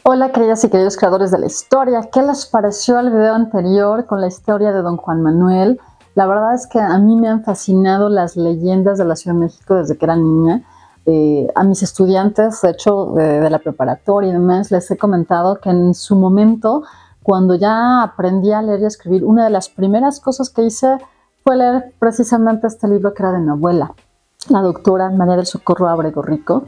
Hola queridas y queridos creadores de la historia, ¿qué les pareció el video anterior con la historia de Don Juan Manuel? La verdad es que a mí me han fascinado las leyendas de la Ciudad de México desde que era niña. A mis estudiantes, de hecho, de la preparatoria y demás, les he comentado que en su momento, cuando ya aprendí a leer y a escribir, una de las primeras cosas que hice fue leer precisamente este libro que era de mi abuela, la doctora María del Socorro Ábrego Rico.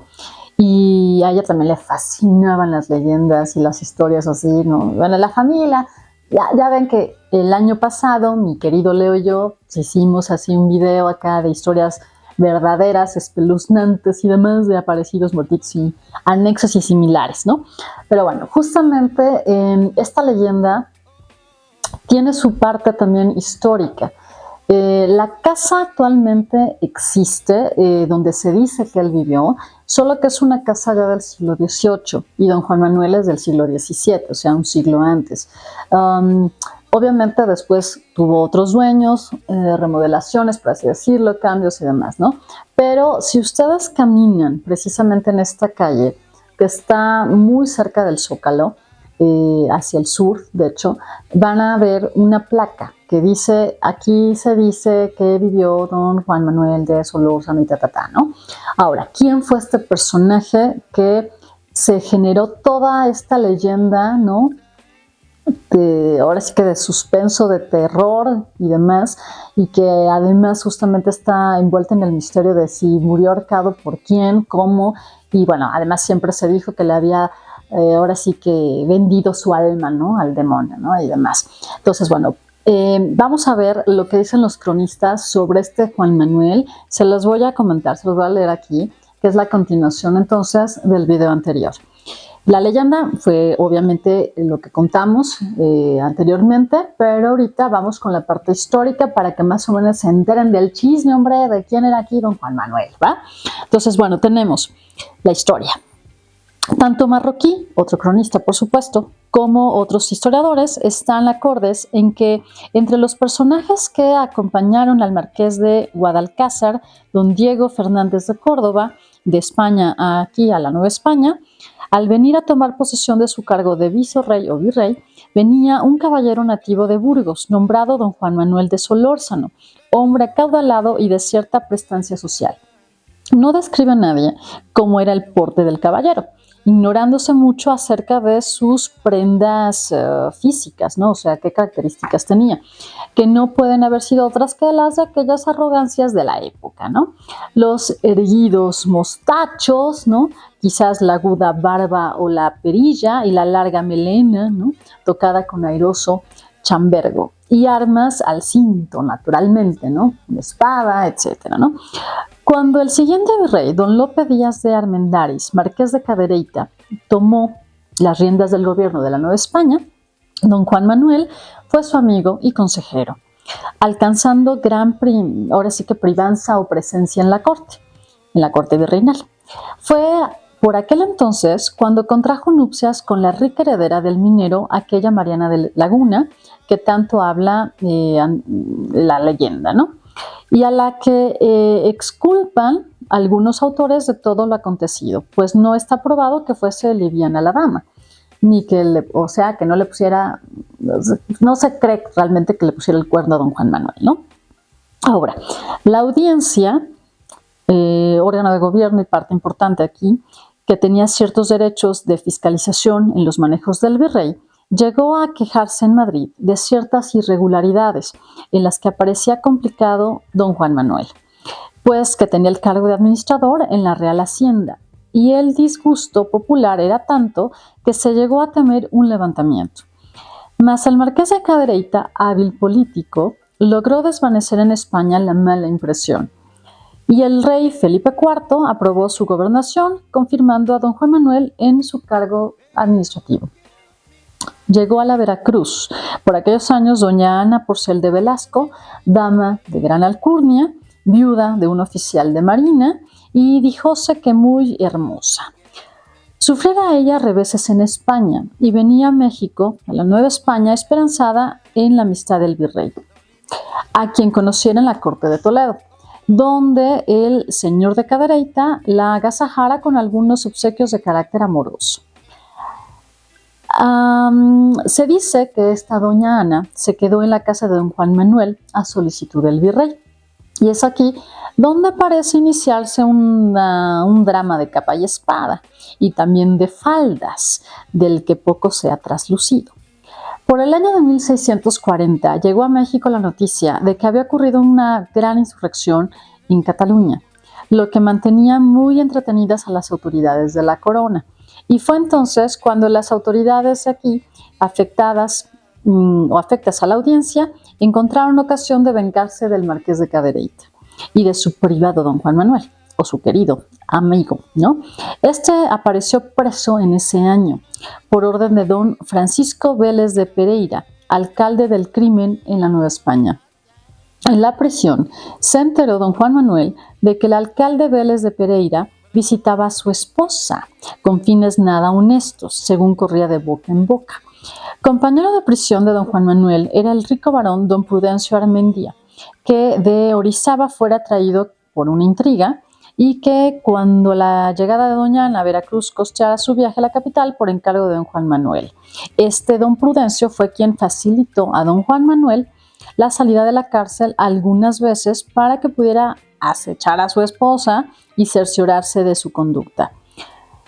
Y a ella también le fascinaban las leyendas y las historias así, ¿no? Bueno, la familia, ya ven que el año pasado, mi querido Leo y yo hicimos así un video acá de historias verdaderas, espeluznantes y demás de aparecidos, muertitos y anexos y similares, ¿no? Pero bueno, justamente esta leyenda tiene su parte también histórica. La casa actualmente existe, donde se dice que él vivió, solo que es una casa ya del siglo XVIII y don Juan Manuel es del siglo XVII, o sea, un siglo antes. Obviamente después tuvo otros dueños, remodelaciones, por así decirlo, cambios y demás, ¿no? Pero si ustedes caminan precisamente en esta calle, que está muy cerca del Zócalo, hacia el sur, de hecho, van a ver una placa que dice, aquí se dice que vivió don Juan Manuel de Solórzano y ¿no? Ahora, ¿quién fue este personaje que se generó toda esta leyenda, ¿no? Ahora sí que de suspenso, de terror y demás, y que además justamente está envuelta en el misterio de si murió ahorcado, por quién, cómo, y bueno, además siempre se dijo que le había ahora sí que vendido su alma, ¿no? Al demonio, ¿no? Y demás. Entonces, bueno, vamos a ver lo que dicen los cronistas sobre este Juan Manuel. Se los voy a comentar, se los voy a leer aquí, que es la continuación entonces del video anterior. La leyenda fue obviamente lo que contamos anteriormente, pero ahorita vamos con la parte histórica para que más o menos se enteren del chisme, hombre, de quién era aquí don Juan Manuel, ¿va? Entonces, bueno, tenemos la historia. Tanto Marroquí, otro cronista por supuesto, como otros historiadores están acordes en que entre los personajes que acompañaron al marqués de Guadalcázar, don Diego Fernández de Córdoba, de España aquí a la Nueva España, al venir a tomar posesión de su cargo de vicerrey o virrey, venía un caballero nativo de Burgos, nombrado don Juan Manuel de Solórzano, hombre acaudalado y de cierta prestancia social. No describe a nadie cómo era el porte del caballero, ignorándose mucho acerca de sus prendas físicas, ¿no? O sea, qué características tenía, que no pueden haber sido otras que las de aquellas arrogancias de la época, ¿no? Los erguidos mostachos, ¿no? Quizás la aguda barba o la perilla y la larga melena, ¿no? Tocada con airoso chambergo. Y armas al cinto, naturalmente, ¿no? Una espada, etcétera, ¿no? Cuando el siguiente virrey, don Lope Díaz de Armendáriz, marqués de Cadereyta, tomó las riendas del gobierno de la Nueva España, don Juan Manuel fue su amigo y consejero, alcanzando ahora sí que privanza o presencia en la corte virreinal. Fue por aquel entonces cuando contrajo nupcias con la rica heredera del minero, aquella Mariana de Laguna, que tanto habla la leyenda, ¿no? Y a la que exculpan algunos autores de todo lo acontecido, pues no está probado que fuese liviana la dama, ni que, o sea, que no le pusiera, no se cree realmente que le pusiera el cuerno a don Juan Manuel, ¿no? Ahora, la audiencia, órgano de gobierno y parte importante aquí, que tenía ciertos derechos de fiscalización en los manejos del virrey, llegó a quejarse en Madrid de ciertas irregularidades en las que aparecía complicado don Juan Manuel, pues que tenía el cargo de administrador en la Real Hacienda, y el disgusto popular era tanto que se llegó a temer un levantamiento. Mas el marqués de Cadereyta, hábil político, logró desvanecer en España la mala impresión, y el rey Felipe IV aprobó su gobernación, confirmando a don Juan Manuel en su cargo administrativo. Llegó a la Veracruz, por aquellos años, doña Ana Porcel de Velasco, dama de gran alcurnia, viuda de un oficial de marina, y dijóse que muy hermosa. Sufriera ella reveses en España y venía a México, a la Nueva España, esperanzada en la amistad del virrey, a quien conociera en la corte de Toledo, donde el señor de Cadereyta la agasajara con algunos obsequios de carácter amoroso. Se dice que esta doña Ana se quedó en la casa de don Juan Manuel a solicitud del virrey. Y es aquí donde parece iniciarse un drama de capa y espada y también de faldas, del que poco se ha traslucido. Por el año de 1640 llegó a México la noticia de que había ocurrido una gran insurrección en Cataluña, lo que mantenía muy entretenidas a las autoridades de la corona. Y fue entonces cuando las autoridades aquí, afectas a la audiencia, encontraron ocasión de vengarse del marqués de Cadereyta y de su privado don Juan Manuel, o su querido amigo, ¿no? Este apareció preso en ese año por orden de don Francisco Vélez de Pereira, alcalde del crimen en la Nueva España. En la prisión se enteró don Juan Manuel de que el alcalde Vélez de Pereira visitaba a su esposa con fines nada honestos, según corría de boca en boca. Compañero de prisión de don Juan Manuel era el rico varón don Prudencio Armendia, que de Orizaba fuera traído por una intriga y que cuando la llegada de doña Ana a Veracruz costeara su viaje a la capital por encargo de don Juan Manuel. Este don Prudencio fue quien facilitó a don Juan Manuel la salida de la cárcel algunas veces para que pudiera acechar a su esposa y cerciorarse de su conducta.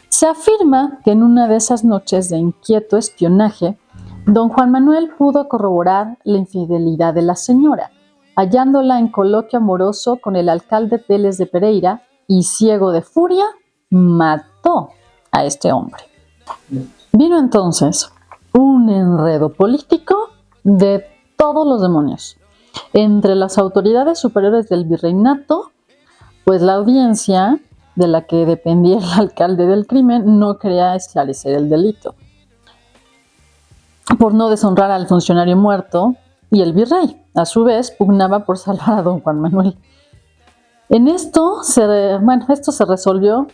Se afirma que en una de esas noches de inquieto espionaje, don Juan Manuel pudo corroborar la infidelidad de la señora, hallándola en coloquio amoroso con el alcalde Vélez de Pereira y, ciego de furia, mató a este hombre. Vino entonces un enredo político de todos los demonios entre las autoridades superiores del virreinato, pues la audiencia de la que dependía el alcalde del crimen no quería esclarecer el delito por no deshonrar al funcionario muerto, y el virrey, a su vez, pugnaba por salvar a don Juan Manuel. Esto se resolvió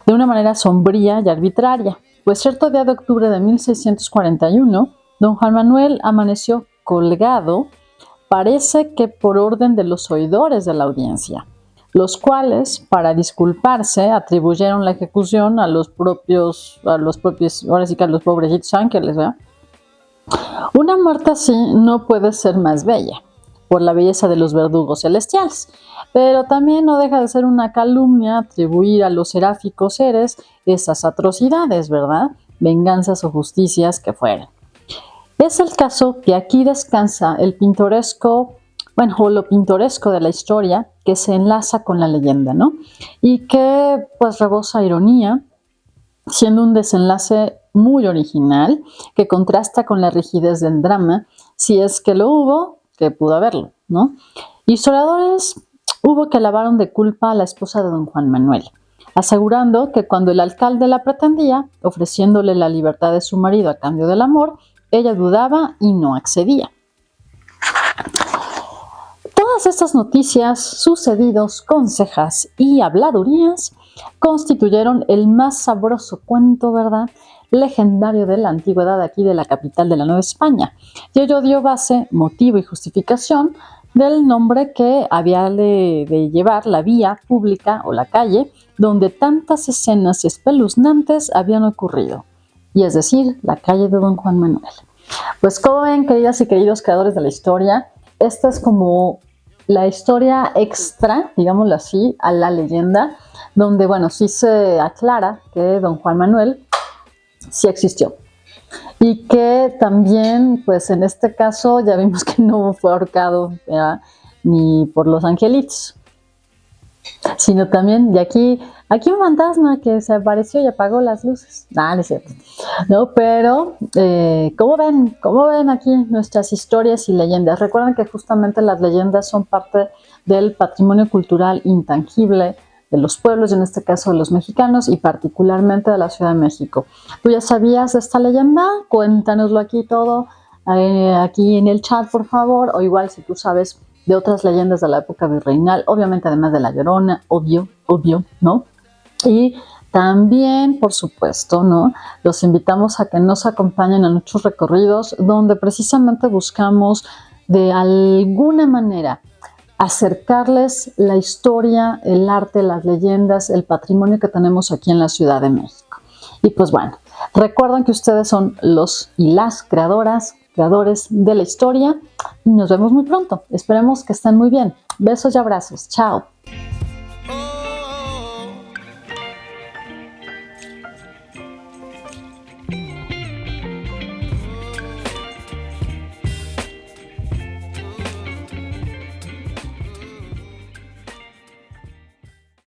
de una manera sombría y arbitraria, pues cierto día de octubre de 1641, don Juan Manuel amaneció colgado, parece que por orden de los oidores de la audiencia, los cuales, para disculparse, atribuyeron la ejecución a los propios, ahora sí que a los pobrecitos ángeles, ¿verdad? Una muerte así no puede ser más bella, por la belleza de los verdugos celestiales, pero también no deja de ser una calumnia atribuir a los seráficos seres esas atrocidades, ¿verdad? Venganzas o justicias que fueran. Es el caso que aquí descansa el pintoresco, o lo pintoresco de la historia que se enlaza con la leyenda, ¿no? Y que pues rebosa ironía, siendo un desenlace muy original que contrasta con la rigidez del drama, si es que lo hubo, que pudo haberlo, ¿no? Historiadores hubo que lavaron de culpa a la esposa de don Juan Manuel, asegurando que cuando el alcalde la pretendía, ofreciéndole la libertad de su marido a cambio del amor, ella dudaba y no accedía. Todas estas noticias, sucedidos con cejas y habladurías, constituyeron el más sabroso cuento, ¿verdad?, legendario de la antigüedad aquí de la capital de la Nueva España. Y ello dio base, motivo y justificación del nombre que había de llevar la vía pública o la calle donde tantas escenas espeluznantes habían ocurrido, y es decir, la calle de don Juan Manuel. Pues como ven, queridas y queridos creadores de la historia, esta es como la historia extra, digámoslo así, a la leyenda, donde, sí se aclara que don Juan Manuel sí existió. Y que también, pues en este caso, ya vimos que no fue ahorcado, ¿verdad?, ni por los angelitos, sino también, y aquí un fantasma que se apareció y apagó las luces. No es cierto. No, pero, ¿cómo ven aquí nuestras historias y leyendas? Recuerden que justamente las leyendas son parte del patrimonio cultural intangible de los pueblos, y en este caso de los mexicanos, y particularmente de la Ciudad de México. ¿Tú ya sabías de esta leyenda? Cuéntanoslo aquí todo, aquí en el chat, por favor, o igual si tú sabes de otras leyendas de la época virreinal, obviamente además de La Llorona, obvio, ¿no? Y también, por supuesto, ¿no?, los invitamos a que nos acompañen a nuestros recorridos, donde precisamente buscamos de alguna manera acercarles la historia, el arte, las leyendas, el patrimonio que tenemos aquí en la Ciudad de México. Y pues bueno, Recuerden que ustedes son los y las creadoras, creadores de la historia y nos vemos muy pronto. Esperemos que estén muy bien. Besos y abrazos. Chao.